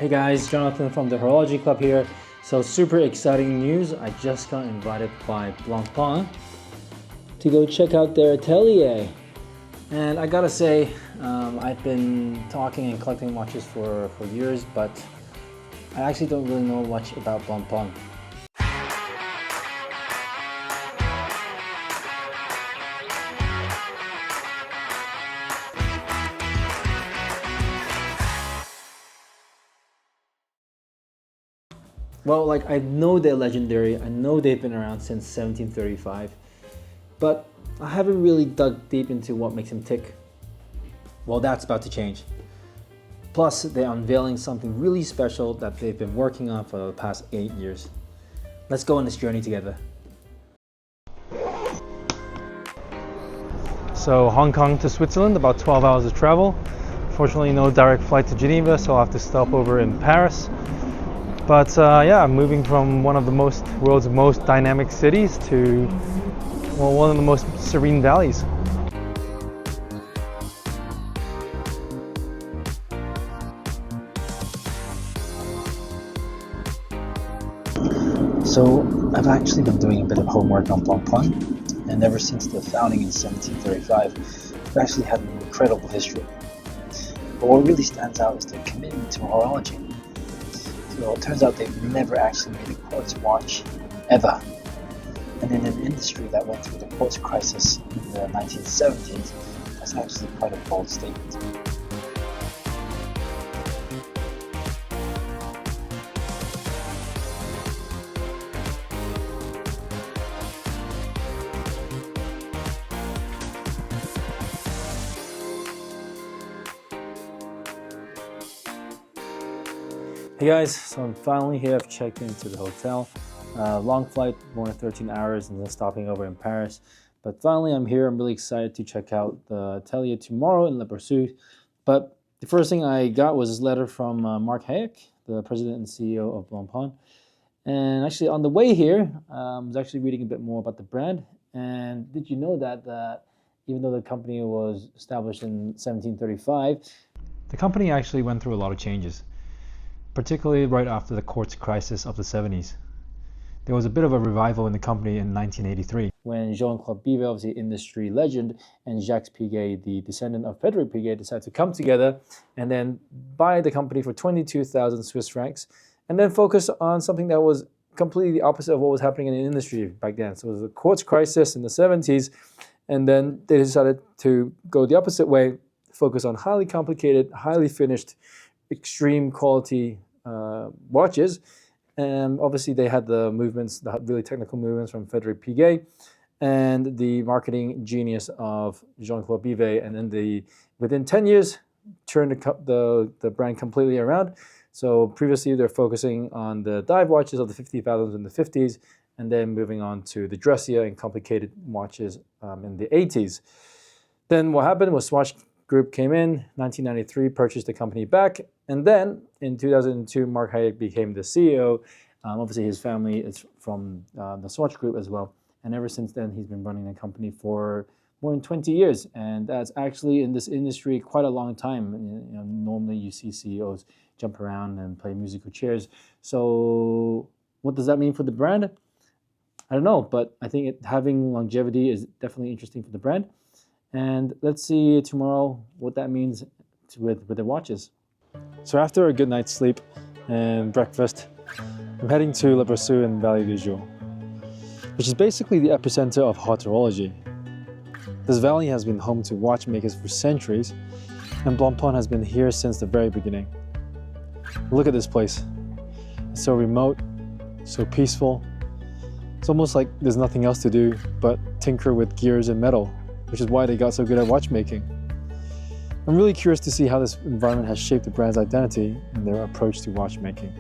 Hey guys, Jonathan from the Horology Club here. So super exciting news. I just got invited by Blancpain to go check out their atelier. And I gotta say, I've been talking and collecting watches for years, but I actually don't really know much about Blancpain. Well, like, I know they're legendary, I know they've been around since 1735, but I haven't really dug deep into what makes them tick. Well, that's about to change. Plus, they're unveiling something really special that they've been working on for the past 8 years. Let's go on this journey together. So, Hong Kong to Switzerland, about 12 hours of travel. Fortunately, no direct flight to Geneva, so I'll have to stop over in Paris. But yeah, I'm moving from one of the world's most dynamic cities to, well, one of the most serene valleys. So I've actually been doing a bit of homework on Blancpain, and ever since the founding in 1735, we've actually had an incredible history. But what really stands out is their commitment to horology. So it turns out they've never actually made a quartz watch, ever. And in an industry that went through the quartz crisis in the 1970s, that's actually quite a bold statement. Hey guys, so I'm finally here. I've checked into the hotel. Long flight, more than 13 hours, and then stopping over in Paris. But finally I'm here. I'm really excited to check out the atelier tomorrow in Brassus. But the first thing I got was this letter from Mark Hayek, the president and CEO of Blancpain. And actually on the way here, I was actually reading a bit more about the brand. And did you know that even though the company was established in 1735, the company actually went through a lot of changes, particularly right after the quartz crisis of the 70s. There was a bit of a revival in the company in 1983, when Jean-Claude Bivet, obviously industry legend, and Jacques Piguet, the descendant of Frederick Piguet, decided to come together and then buy the company for 22,000 Swiss francs, and then focus on something that was completely the opposite of what was happening in the industry back then. So it was the quartz crisis in the 70s, and then they decided to go the opposite way, focus on highly complicated, highly finished, extreme quality watches. And obviously they had the movements, the really technical movements from Frederick Piguet and the marketing genius of Jean-Claude Bivet, and then within 10 years turned the brand completely around. So previously they're focusing on the dive watches of the 50,000s in the 50s, and then moving on to the dressier and complicated watches in the 80s. Then what happened was Swatch Group came in, 1993, purchased the company back, and then in 2002, Mark Hayek became the CEO. Obviously, his family is from the Swatch Group as well, and ever since then, he's been running the company for more than 20 years, and that's actually in this industry quite a long time. You know, normally, you see CEOs jump around and play musical chairs. So, what does that mean for the brand? I don't know, but I think having longevity is definitely interesting for the brand. And let's see tomorrow what that means with the watches. So after a good night's sleep and breakfast, I'm heading to Le Brassus in Vallée du Jour, which is basically the epicenter of Haute horology. This valley has been home to watchmakers for centuries, and Blancpain has been here since the very beginning. Look at this place. It's so remote, so peaceful. It's almost like there's nothing else to do but tinker with gears and metal, which is why they got so good at watchmaking. I'm really curious to see how this environment has shaped the brand's identity and their approach to watchmaking.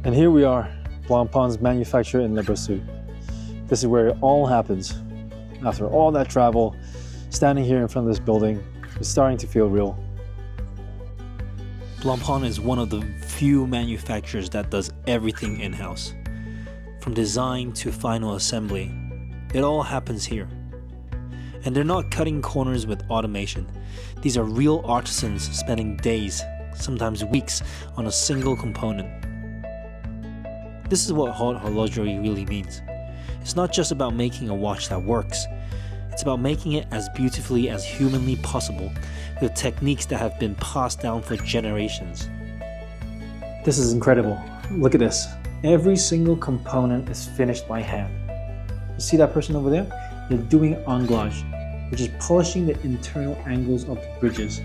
And here we are, Blancpain's manufacturer in Le Brassus. This is where it all happens. After all that travel, standing here in front of this building is starting to feel real. Blancpain is one of the few manufacturers that does everything in-house. From design to final assembly, it all happens here. And they're not cutting corners with automation. These are real artisans spending days, sometimes weeks, on a single component. This is what Haute Horlogerie really means. It's not just about making a watch that works. It's about making it as beautifully as humanly possible with techniques that have been passed down for generations. This is incredible. Look at this. Every single component is finished by hand. You see that person over there? They're doing anglage, which is polishing the internal angles of the bridges.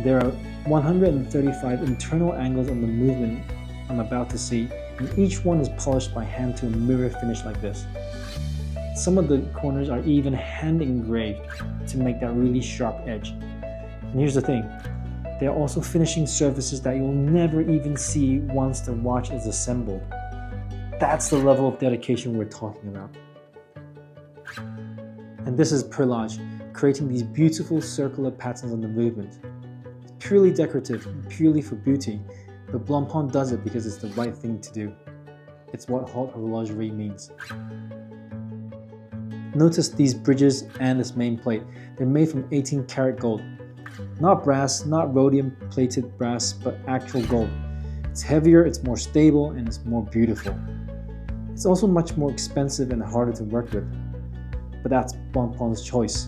There are 135 internal angles on the movement I'm about to see, and each one is polished by hand to a mirror finish like this. Some of the corners are even hand engraved to make that really sharp edge. And here's the thing, they're also finishing surfaces that you'll never even see once the watch is assembled. That's the level of dedication we're talking about. And this is perlage, creating these beautiful circular patterns on the movement. It's purely decorative, purely for beauty, but Blancpain does it because it's the right thing to do. It's what Haute Horlogerie means. Notice these bridges and this main plate. They're made from 18 karat gold. Not brass, not rhodium plated brass, but actual gold. It's heavier, it's more stable, and it's more beautiful. It's also much more expensive and harder to work with. But that's Blancpain's choice.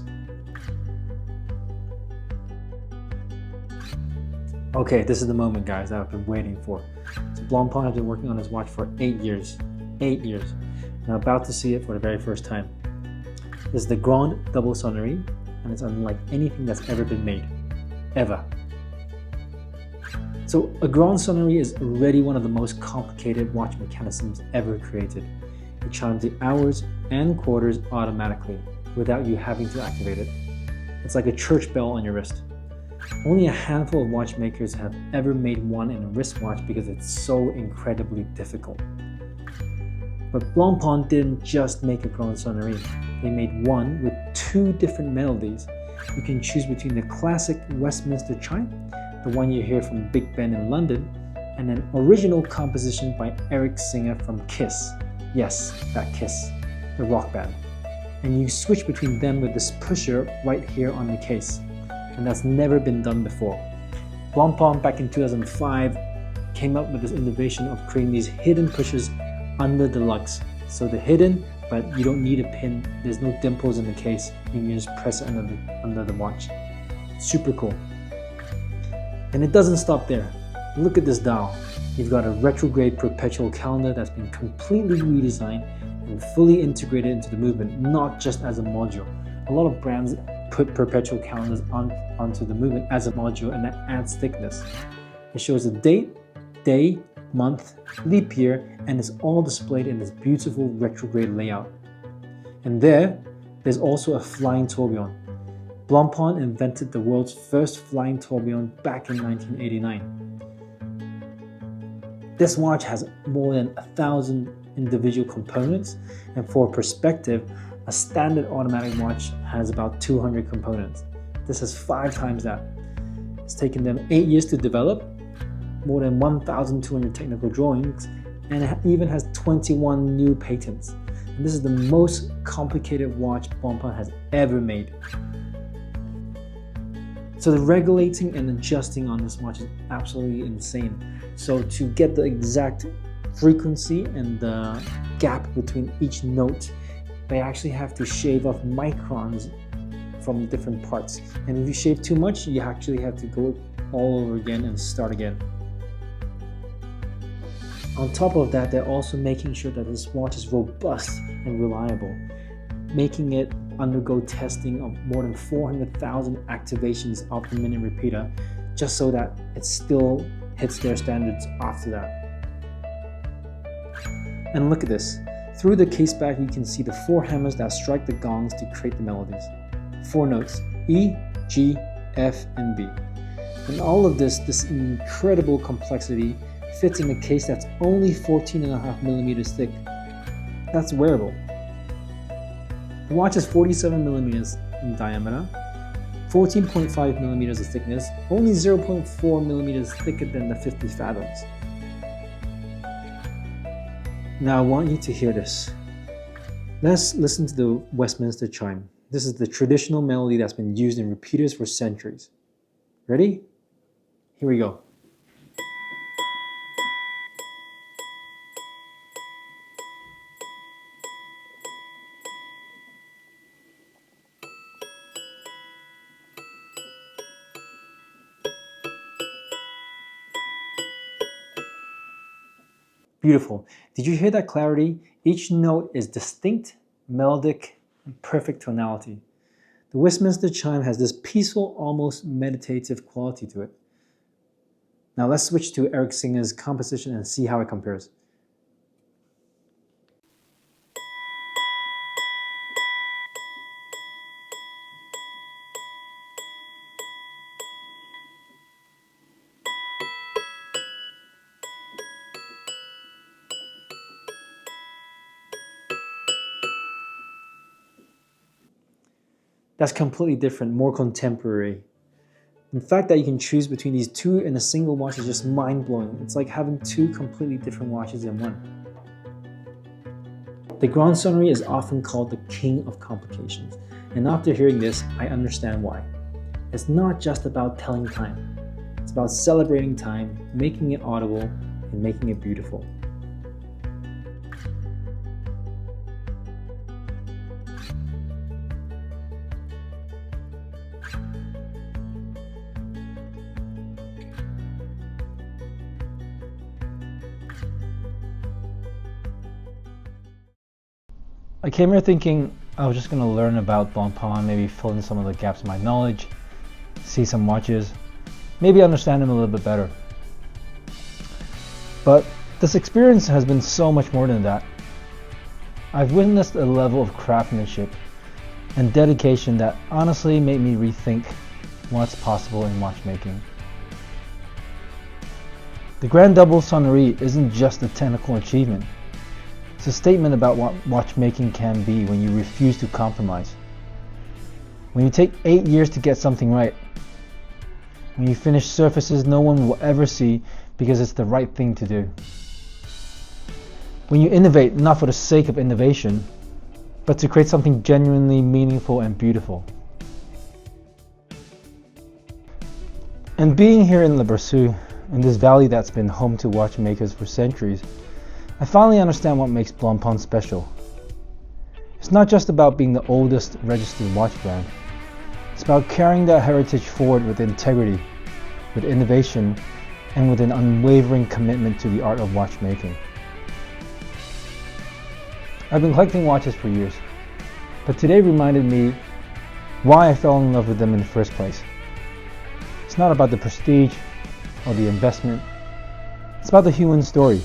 Okay, this is the moment, guys, that I've been waiting for. So Blancpain has been working on his watch for 8 years. 8 years. And I'm about to see it for the very first time. This is the Grande Sonnerie, and it's unlike anything that's ever been made. Ever. So a Grande Sonnerie is already one of the most complicated watch mechanisms ever created. It chimes the hours and quarters automatically without you having to activate it. It's like a church bell on your wrist. Only a handful of watchmakers have ever made one in a wristwatch because it's so incredibly difficult. But Blancpain didn't just make a Grande Sonnerie. They made one with 2 different melodies. You can choose between the classic Westminster chime, the one you hear from Big Ben in London, and an original composition by Eric Singer from Kiss. Yes, that Kiss, the rock band. And you switch between them with this pusher right here on the case. And that's never been done before. Blancpain back in 2005 came up with this innovation of creating these hidden pushers under the lugs. So they're hidden, but you don't need a pin. There's no dimples in the case. You can just press it under the watch. Super cool. And it doesn't stop there. Look at this dial. You've got a retrograde perpetual calendar that's been completely redesigned and fully integrated into the movement, not just as a module. A lot of brands put perpetual calendars onto the movement as a module, and that adds thickness. It shows the date, day, month, leap year, and it's all displayed in this beautiful retrograde layout. And there's also a flying tourbillon. Blancpain invented the world's first flying tourbillon back in 1989. This watch has more than 1,000 individual components, and for perspective, a standard automatic watch has about 200 components. This is 5 times that. It's taken them 8 years to develop, more than 1,200 technical drawings, and it even has 21 new patents. And this is the most complicated watch Blancpain has ever made. So the regulating and adjusting on this watch is absolutely insane. So to get the exact frequency and the gap between each note, they actually have to shave off microns from different parts. And if you shave too much, you actually have to go all over again and start again. On top of that, they're also making sure that this watch is robust and reliable, making it undergo testing of more than 400,000 activations of the minute repeater, just so that it still hits their standards after that. And look at this. Through the case back, you can see the 4 hammers that strike the gongs to create the melodies. 4 notes, E, G, F, and B. And all of this incredible complexity fits in a case that's only 14.5 millimeters thick. That's wearable. The watch is 47 millimeters in diameter, 14.5 millimeters of thickness, only 0.4 millimeters thicker than the 50 fathoms. Now I want you to hear this. Let's listen to the Westminster chime. This is the traditional melody that's been used in repeaters for centuries. Ready? Here we go. Beautiful. Did you hear that clarity? Each note is distinct, melodic, and perfect tonality. The Westminster chime has this peaceful, almost meditative quality to it. Now let's switch to Eric Singer's composition and see how it compares. That's completely different, more contemporary. The fact that you can choose between these two in a single watch is just mind-blowing. It's like having two completely different watches in one. The Grande Sonnerie is often called the king of complications, and after hearing this, I understand why. It's not just about telling time. It's about celebrating time, making it audible, and making it beautiful. I came here thinking I was just going to learn about Blancpain, maybe fill in some of the gaps in my knowledge, see some watches, maybe understand them a little bit better. But this experience has been so much more than that. I've witnessed a level of craftsmanship and dedication that honestly made me rethink what's possible in watchmaking. The Grande Sonnerie isn't just a technical achievement. It's a statement about what watchmaking can be when you refuse to compromise. When you take 8 years to get something right. When you finish surfaces no one will ever see because it's the right thing to do. When you innovate not for the sake of innovation, but to create something genuinely meaningful and beautiful. And being here in Brassus, in this valley that's been home to watchmakers for centuries, I finally understand what makes Blancpain special. It's not just about being the oldest registered watch brand. It's about carrying that heritage forward with integrity, with innovation, and with an unwavering commitment to the art of watchmaking. I've been collecting watches for years, but today reminded me why I fell in love with them in the first place. It's not about the prestige or the investment. It's about the human story.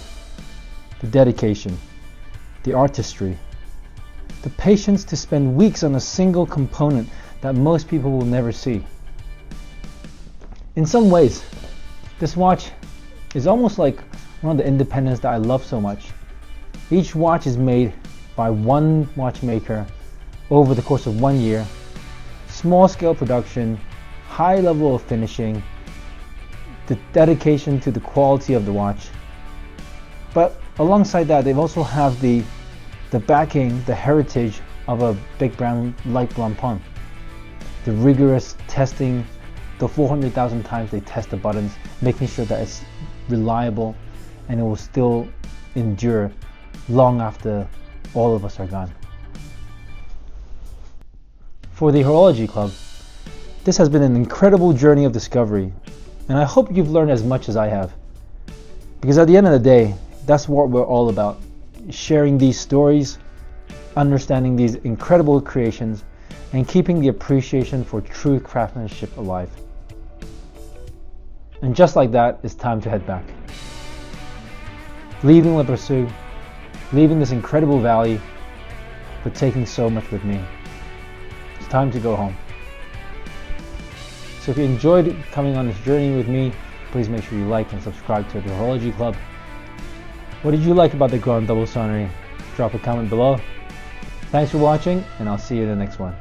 The dedication, the artistry, the patience to spend weeks on a single component that most people will never see. In some ways, this watch is almost like one of the independents that I love so much. Each watch is made by one watchmaker over the course of 1 year, small scale production, high level of finishing, the dedication to the quality of the watch. But alongside that, they also have the backing, the heritage of a big brand like Blancpain. The rigorous testing, the 400,000 times they test the buttons, making sure that it's reliable and it will still endure long after all of us are gone. For the Horology Club, this has been an incredible journey of discovery, and I hope you've learned as much as I have. Because at the end of the day, that's what we're all about, sharing these stories, understanding these incredible creations, and keeping the appreciation for true craftsmanship alive. And just like that, it's time to head back. Leaving Brassus, leaving this incredible valley, but taking so much with me. It's time to go home. So if you enjoyed coming on this journey with me, please make sure you like and subscribe to the Horology Club. What did you like about the Grande Sonnerie? Drop a comment below. Thanks for watching, and I'll see you in the next one.